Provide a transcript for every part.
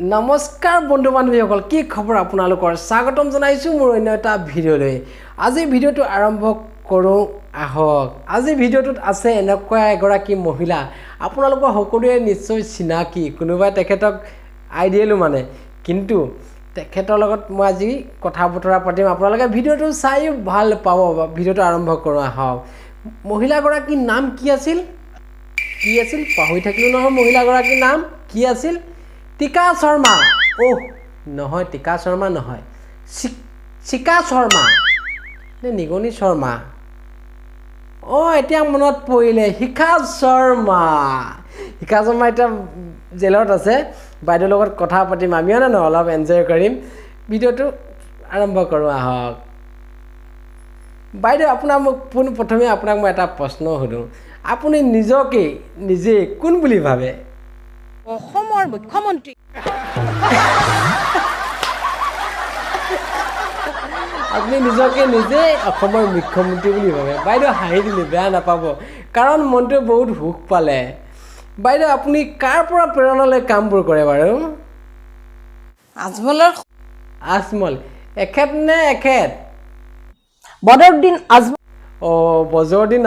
নমস্কাৰ বন্ধু বান্ধৱীসকল কি খবৰ আপোনালোকৰ স্বাগতম জনাইছোঁ মোৰ অন্য এটা ভিডিঅ'লৈ আজি ভিডিঅ'টো আৰম্ভ কৰোঁ আহক আজি ভিডিঅ'টোত আছে এনেকুৱা এগৰাকী মহিলা আপোনালোকৰ সকলোৱে নিশ্চয় চিনাকি কোনোবাই তেখেতক আইডিয়েলো মানে কিন্তু তেখেতৰ লগত মই আজি কথা বতৰা পাতিম আপোনালোকে ভিডিঅ'টো চাই ভাল পাব ভিডিঅ'টো আৰম্ভ কৰোঁ আহক মহিলাগৰাকীৰ নাম কি আছিল পাহৰি থাকিলোঁ নহয় মহিলাগৰাকীৰ নাম কি আছিল টিকা শৰ্মা ওহ নহয় টিকা শৰ্মা নহয় শিকা শৰ্মা নে নিগনি শৰ্মা এতিয়া মনত পৰিলে শিখা শৰ্মা এতিয়া জেলত আছে বাইদেউৰ লগত কথা পাতিম আমিও না অলপ এনজয় কৰিম ভিডিঅ'টো আৰম্ভ কৰোঁ আহক বাইদেউ আপোনাক মোক প্ৰথমে আপোনাক মই এটা প্ৰশ্ন সুধোঁ আপুনি নিজে কোন বুলি ভাবে অসমৰ মুখ্যমন্ত্ৰী আপুনি নিজে অসমৰ মুখ্যমন্ত্ৰী বুলি ভাবে বাইদেউ হাঁহি দিলে বেয়া নাপাব কাৰণ মনটোৱে বহুত সুখ পালে বাইদেউ আপুনি কাৰ পৰা প্ৰেৰণালৈ কামবোৰ কৰে বাৰু আজমল এখেত নে এখেত বদৰুদ্দিন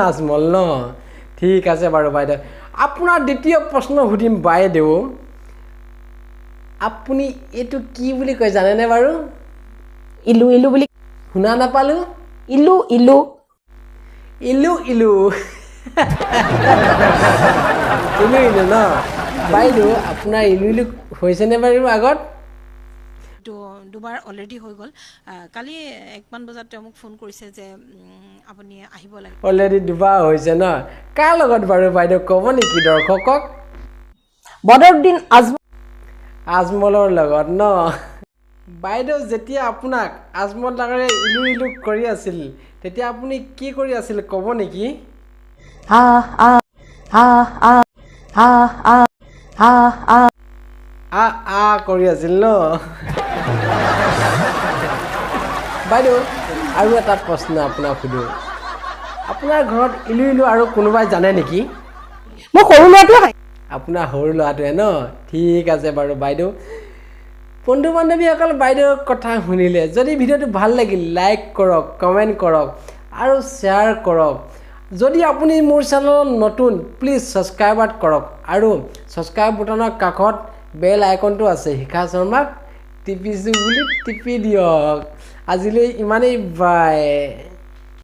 আজমল ন ঠিক আছে বাৰু বাইদেউ আপোনাৰ দ্বিতীয় প্ৰশ্ন সুধিম বাইদেউ আপুনি এইটো কি বুলি কয় জানেনে বাৰু ইলু বুলি শুনা নাপালোঁ ইলু ইলু ন বাইদেউ আপোনাৰ ইলু হৈছেনে বাৰু আগত দুবাৰ অলৰেডি হৈ গ'ল কালি 1মান বজাত তেওঁ মোক ফোন কৰিছে যে আপুনি আহিব লাগে অলৰেডি দুবাৰ হৈছে ন কাৰ লগত বাৰু বাইদেউ ক'ব নেকি দৰ্শকক বদৰুদ্দিন আজমলৰ লগত ন বাইদেউ যেতিয়া আপোনাক আজমল ডাঙৰে ইলু কৰি আছিল তেতিয়া আপুনি কি কৰি আছিল ক'ব নেকি কৰি আছিল ন বাইদেউ আৰু এটা প্ৰশ্ন আপোনাক সুধোঁ আপোনাৰ ঘৰত ইলু আৰু কোনোবাই জানে নেকি মোৰ সৰু ল'ৰাটোৱে আপোনাৰ সৰু ল'ৰাটোৱে ন ঠিক আছে বাৰু বাইদেউ বন্ধু বান্ধৱীসকল বাইদেউৰ কথা শুনিলে যদি ভিডিঅ'টো ভাল লাগিল লাইক কৰক কমেণ্ট কৰক আৰু শ্বেয়াৰ কৰক যদি আপুনি মোৰ চেনেলত নতুন প্লিজ ছাবস্ক্ৰাইব কৰক আৰু ছাবস্ক্ৰাইব বুটানৰ কাষত বেল আইকনটো আছে শিখা শৰ্মাক টিপিছোঁ বুলি টিপি দিয়ক আজিলৈ ইমানেই বাই